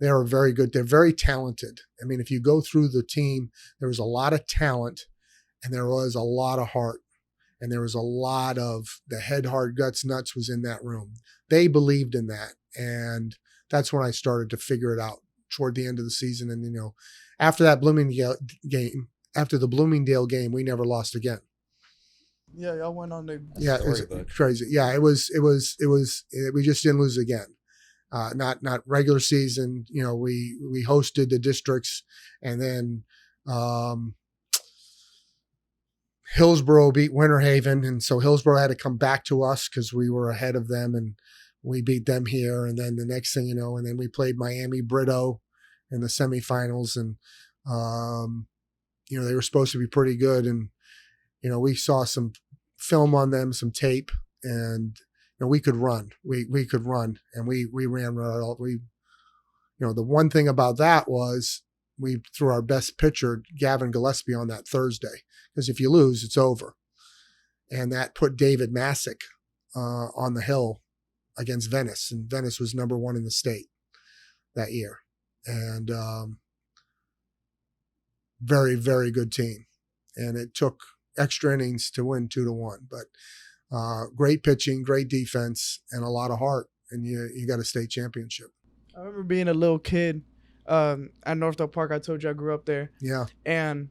they are very good. They're very talented. I mean, if you go through the team, there was a lot of talent, and there was a lot of heart. And there was a lot of the head, heart, guts, nuts was in that room. They believed in that. And that's when I started to figure it out toward the end of the season. And, after that Bloomingdale game, we never lost again. Yeah, y'all went on the Yeah, it was crazy. Yeah, it was, we just didn't lose again. Not regular season. We hosted the districts, and then, Hillsborough beat Winter Haven, and so Hillsborough had to come back to us because we were ahead of them, and we beat them here. And then the next thing and then we played Miami Brito in the semifinals, and they were supposed to be pretty good, and we saw some film on them, some tape, and we could run. We could run, and we ran right. The one thing about that was we threw our best pitcher, Gavin Gillespie, on that Thursday. Because if you lose, it's over. And that put David Masick on the hill against Venice. And Venice was number 1 in the state that year. And very, very good team. And it took extra innings to win 2-1. But great pitching, great defense, and a lot of heart. And you got a state championship. I remember being a little kid at Northdale Park. I told you I grew up there. Yeah. And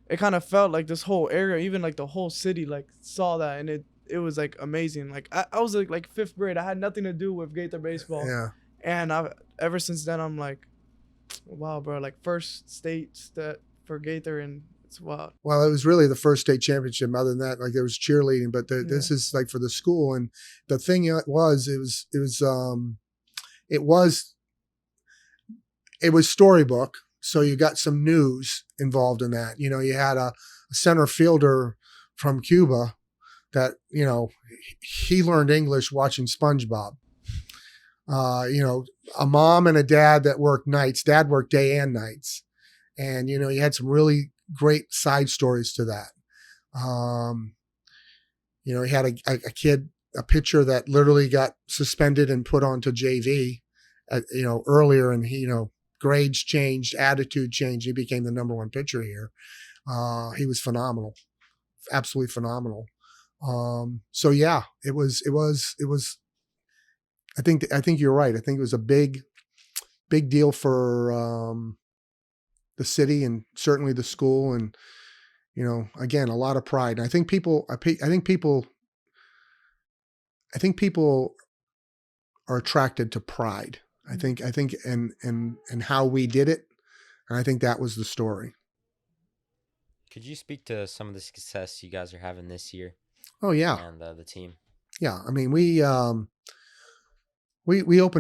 it kind of felt like this whole area, even like the whole city, like saw that, and it was like amazing. Like I was like 5th grade. I had nothing to do with Gaither baseball. Yeah. And ever since then, I'm like, wow, bro, like first state for Gaither, and it's wild. Well, it was really the first state championship. Other than that, like there was cheerleading, but this is like for the school. And the thing was, it was storybook. So you got some news involved in that. You had a center fielder from Cuba that, he learned English watching SpongeBob. A mom and a dad that worked nights. Dad worked day and nights. And, you had some really great side stories to that. He had a kid, a pitcher that literally got suspended and put onto JV, earlier. And he, grades changed, attitude changed. He became the number one pitcher here. He was phenomenal, absolutely phenomenal. So yeah, it was. I think you're right. I think it was a big deal for the city and certainly the school, and again, a lot of pride. And I think people are attracted to pride. I think and how we did it, and I think that was the story. Could you speak to some of the success you guys are having this year? Oh yeah, And the team. yeah. I mean, we opened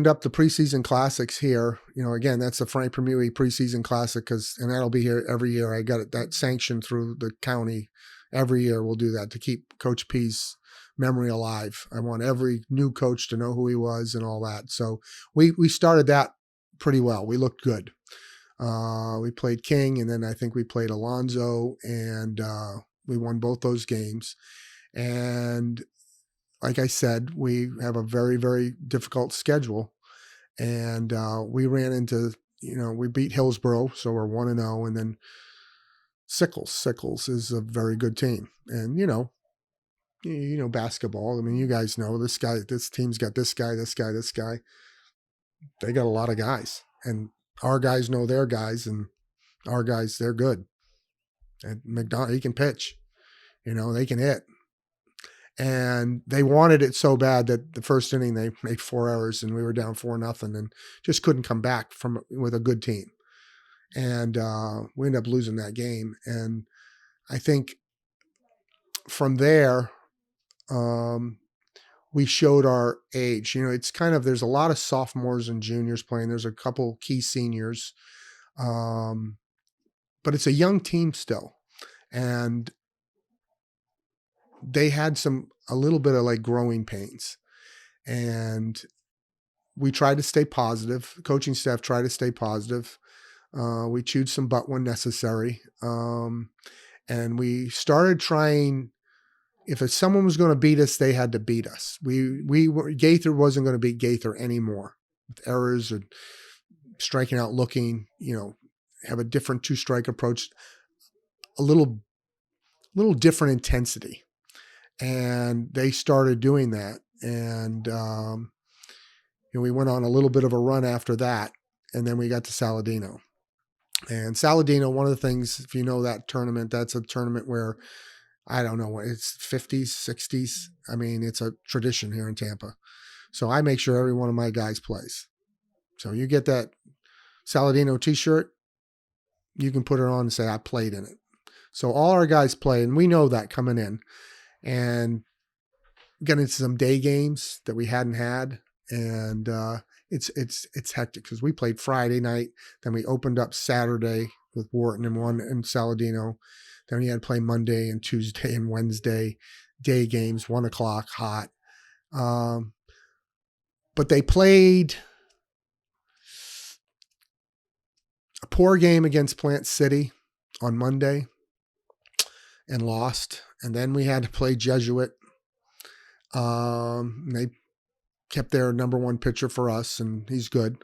up the preseason classics here. Again, that's the Frank Permui preseason classic, and that'll be here every year. I got that sanctioned through the county. Every year we'll do that to keep Coach P's memory alive. I want every new coach to know who he was and all that. So we started that pretty well. We looked good. We played King, and then I think we played Alonzo, and we won both those games. And like I said, we have a very, very difficult schedule, and we ran into, we beat Hillsborough, so we're 1-0, and then Sickles is a very good team, and basketball. I mean, you guys know this team's got this guy. They got a lot of guys, and our guys know their guys, and our guys, they're good. And McDonald, he can pitch, they can hit. And they wanted it so bad that the first inning they made 4 errors, and we were down 4-0, and just couldn't come back with a good team. And we ended up losing that game. And I think from there, we showed our age. It's kind of, there's a lot of sophomores and juniors playing. There's a couple key seniors, but it's a young team still. And they had a little bit of like growing pains, and we tried to stay positive. The coaching staff tried to stay positive. We chewed some butt when necessary. And we started trying, if someone was going to beat us, they had to beat us. Gaither wasn't going to beat Gaither anymore with errors or striking out looking, have a different 2-strike approach, a little different intensity. And they started doing that. And, we went on a little bit of a run after that. And then we got to Saladino. And Saladino, one of the things, if you know that tournament, that's a tournament where, I don't know, it's 50s, 60s. I mean, it's a tradition here in Tampa. So I make sure every one of my guys plays. So you get that Saladino t-shirt, you can put it on and say, I played in it. So all our guys play, and we know that coming in. And getting into some day games that we hadn't had. And it's hectic because we played Friday night. Then we opened up Saturday with Wharton and one in Saladino. Then we had to play Monday and Tuesday and Wednesday day games, 1:00 hot. But they played a poor game against Plant City on Monday and lost. And then we had to play Jesuit. They kept their number one pitcher for us, and he's good.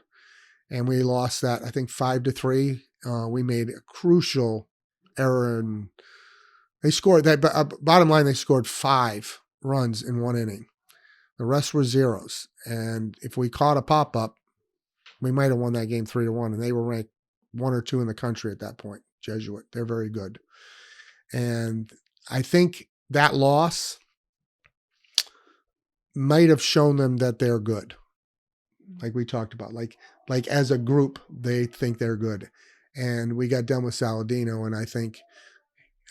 And we lost that, I think, 5-3. We made a crucial error, and they scored that. Bottom line, they scored 5 runs in 1 inning. The rest were zeros. And if we caught a pop up, we might have won that game 3-1. And they were ranked 1 or 2 in the country at that point. Jesuit, they're very good. And I think that loss might have shown them that they're good. Like we talked about, like as a group, they think they're good. And we got done with Saladino, and I think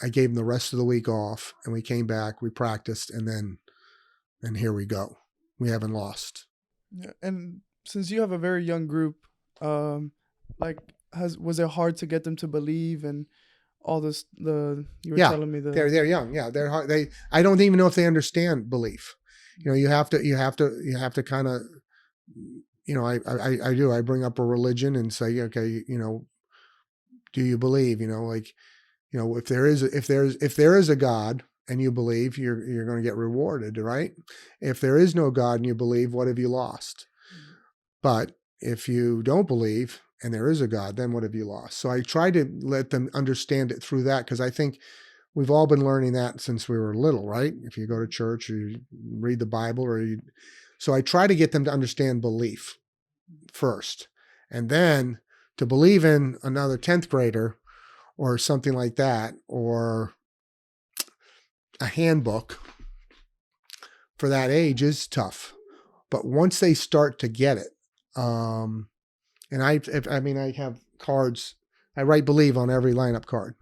I gave them the rest of the week off, and we came back, we practiced, and here we go. We haven't lost. Yeah, and since you have a very young group, was it hard to get them to believe and all this? You were telling me that they're young. Yeah, they're hard. I don't even know if they understand belief. You have to kind of, I do. I bring up a religion and say, okay, do you believe? If there is a God and you believe, you're going to get rewarded, right? If there is no God and you believe, what have you lost? But if you don't believe and there is a God, then what have you lost? So I try to let them understand it through that, because I think we've all been learning that since we were little, right? If you go to church or you read the Bible so I try to get them to understand belief first, and then to believe in another 10th grader or something like that, or a handbook for that age is tough. But once they start to get it, and I have cards, I write believe on every lineup card.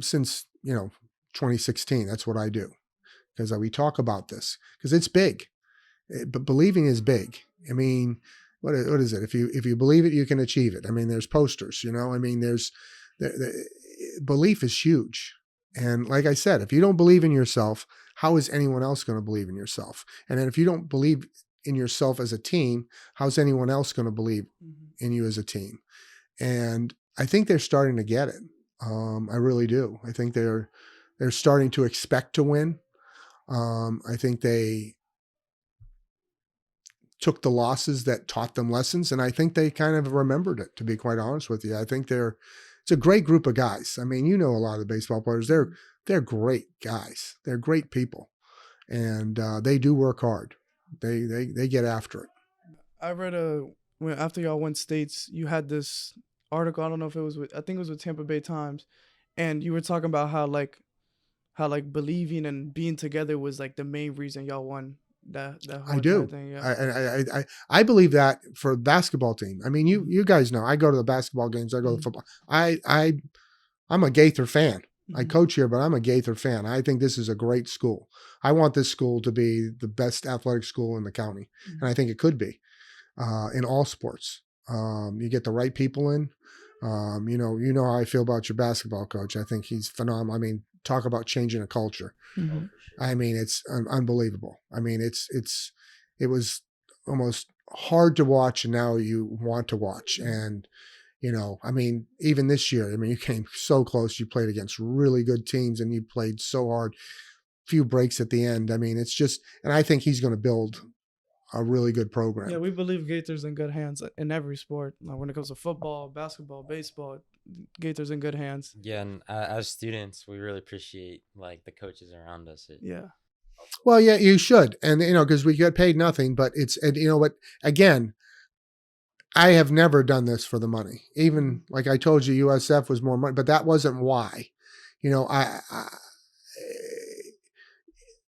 Since 2016, that's what I do, because we talk about this because it's big. But believing is big. I mean, what is it? If you believe it, you can achieve it. I mean, there's posters, I mean, belief is huge. And like I said, if you don't believe in yourself, how is anyone else going to believe in yourself? And then if you don't believe in yourself as a team, how's anyone else going to believe in you as a team? And I think they're starting to get it. I really do. I think they're starting to expect to win. I think they took the losses that taught them lessons, and I think they kind of remembered it, to be quite honest with you. I think it's a great group of guys. I mean, a lot of the baseball players, they're great guys. They're great people, and they do work hard. They get after it. I read after y'all went states, you had this article. I don't know if it was I think it was with Tampa Bay Times, and you were talking about how believing and being together was like the main reason y'all won that whole I do. thing. Yeah. I believe that for a basketball team. I mean, you guys know I go to the basketball games. I go to the football. I'm a Gaither fan. I coach here, but I'm a Gaither fan. I think this is a great school. I want this school to be the best athletic school in the county, and I think it could be in all sports. You get the right people in. You know how I feel about your basketball coach. I think he's phenomenal. I mean, talk about changing a culture. Mm-hmm. I mean, it's unbelievable. I mean, it was almost hard to watch, and now you want to watch. And I mean, even this year, I mean, you came so close. You played against really good teams, and you played so hard. Few breaks at the end. I mean, it's just, and I think he's going to build a really good program. Yeah, we believe Gaither's in good hands in every sport. Like when it comes to football, basketball, baseball, Gaither's in good hands. Yeah, and as students, we really appreciate like the coaches around us. Yeah. Well, yeah, you should, and because we get paid nothing, but what? Again, I have never done this for the money. Even like I told you, USF was more money, but that wasn't why.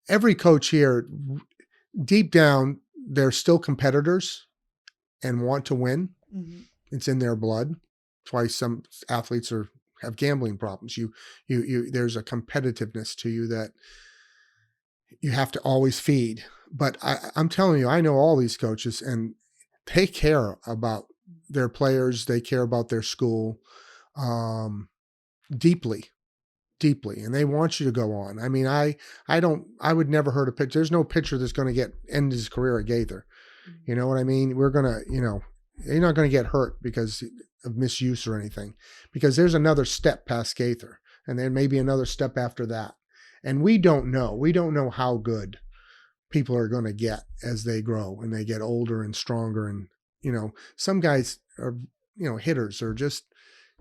Every coach here, deep down, they're still competitors and want to win. Mm-hmm. It's in their blood. That's why some athletes have gambling problems. There's a competitiveness to you that you have to always feed. But I'm telling you, I know all these coaches, and they care about their players. They care about their school deeply. And they want you to go on. I mean, I would never hurt a pitcher. There's no pitcher that's going to end his career at Gaither. You know what I mean? We're going to, you're not going to get hurt because of misuse or anything, because there's another step past Gaither, and then maybe another step after that. And we don't know how good people are going to get as they grow and they get older and stronger. And, some guys are, hitters are just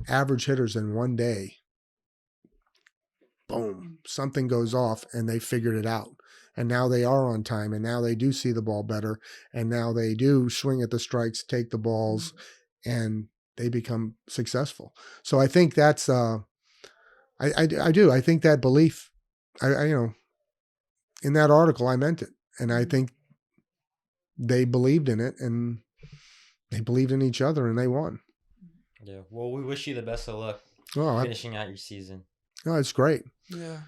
average hitters, and one day, boom, something goes off and they figured it out. And now they are on time, and now they do see the ball better, and now they do swing at the strikes, take the balls, and they become successful. So I think that's, I do. I think that belief, in that article, I meant it. And I think they believed in it, and they believed in each other, and they won. Yeah. Well, we wish you the best of luck finishing out your season. Oh, it's great. Yeah.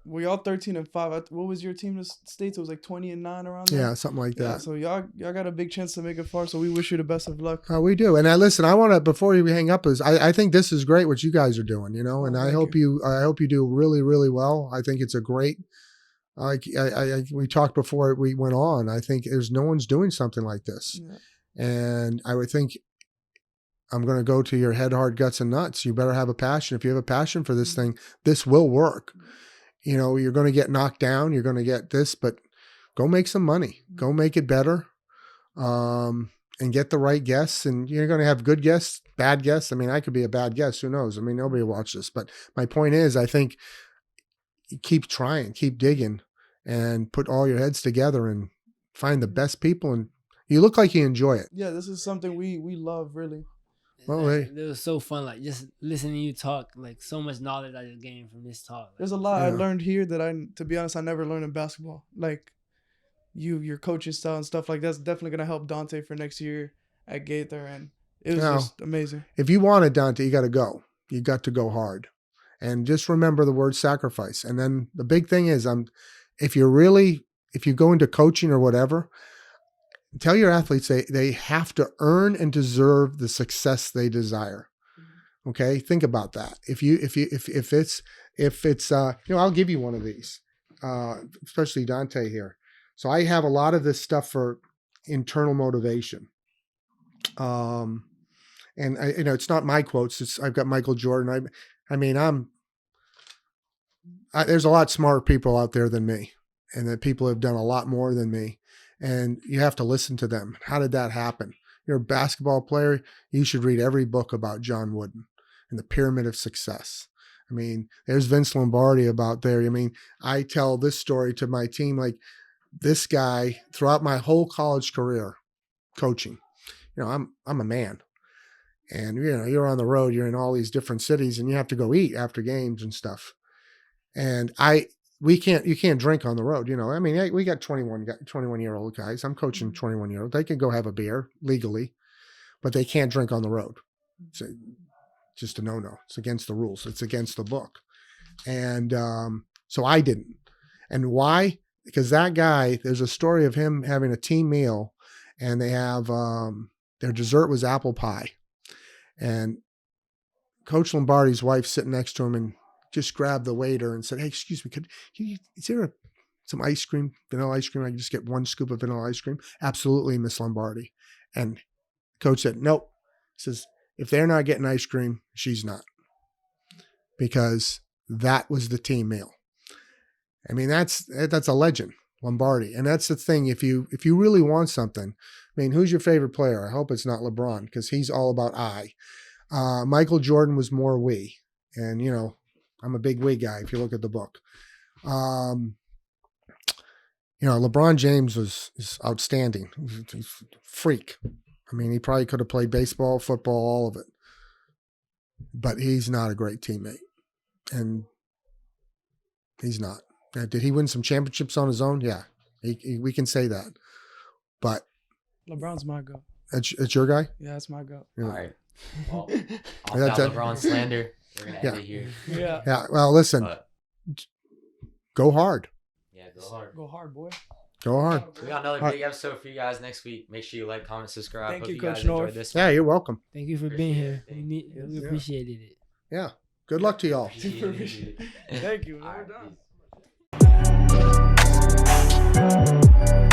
We all 13-5. What was your team in the States? It was like 20-9 around there? Yeah, something like that. Yeah, so y'all got a big chance to make it far, so we wish you the best of luck. We do. And I want to, before we hang up, I think this is great what you guys are doing, and I hope you do really, really well. I think it's a great, we talked before we went on. I think no one's doing something like this. Yeah. And I would think, I'm going to go to your head, heart, guts, and nuts. You better have a passion. If you have a passion for this thing, this will work. You're going to get knocked down. You're going to get this, but go make some money. Go make it better. and get the right guests. And you're going to have good guests, bad guests. I mean, I could be a bad guest. Who knows? I mean, nobody will watch this. But my point is, I think keep trying, keep digging, and put all your heads together and find the best people. And you look like you enjoy it. Yeah, this is something we love, really. Well, hey. It was so fun, like just listening to you talk, like so much knowledge I just gained from this talk. Like, There's a lot I Yeah. learned here that to be honest, I never learned in basketball. Like your coaching style and stuff like that's definitely gonna help Dante for next year at Gaither, and it was No. just amazing. If you want it, Dante, you got to go. You got to go hard. And just remember the word sacrifice. And then the big thing is, if you go into coaching or whatever, tell your athletes they have to earn and deserve the success they desire. Okay, think about that. If it's I'll give you one of these, especially Dante here. So I have a lot of this stuff for internal motivation. And it's not my quotes. I've got Michael Jordan. There's a lot smarter people out there than me, and that people have done a lot more than me, and you have to listen to them. How did that happen? You're a basketball player. You should read every book about John Wooden and the Pyramid of Success. I mean, there's Vince Lombardi about there. I mean, I tell this story to my team, like this guy throughout my whole college career coaching. I'm a man, and you're on the road, you're in all these different cities, and you have to go eat after games and stuff. And you can't drink on the road. I mean, we got 21-year-old guys. I'm coaching 21-year-old. They can go have a beer legally, but they can't drink on the road. It's just a no-no. It's against the rules. It's against the book. And so I didn't. And why? Because that guy, there's a story of him having a team meal, and they have their dessert was apple pie. And Coach Lombardi's wife sitting next to him and just grabbed the waiter and said, "Hey, excuse me, is there some ice cream, vanilla ice cream? I can just get one scoop of vanilla ice cream." "Absolutely, Miss Lombardi." And Coach said, "Nope." He says, "If they're not getting ice cream, she's not." Because that was the team meal. I mean, that's a legend, Lombardi. And that's the thing. If you really want something, I mean, who's your favorite player? I hope it's not LeBron, because he's all about I. Michael Jordan was more we. And, I'm a big we guy if you look at the book. LeBron James is outstanding. He's a freak. I mean, he probably could have played baseball, football, all of it. But he's not a great teammate. And he's not. Did he win some championships on his own? Yeah, we can say that. But LeBron's my go. It's your guy? Yeah, that's my go. Yeah. All right. Well, off That's that it. LeBron slander. We're gonna Yeah. end it here. Yeah. Yeah. Well, listen, But, go hard. yeah, go hard. Go hard, boy. Go hard. We got another All big episode for you guys next week. Make sure you like, comment, subscribe. Thank Hope you, guys Coach North. enjoyed this Yeah, one. you're welcome. thank you for being here. Appreciate it. We Yeah. appreciated it. Yeah. Good luck to y'all. Appreciate it. Thank you. All We're right, done. peace.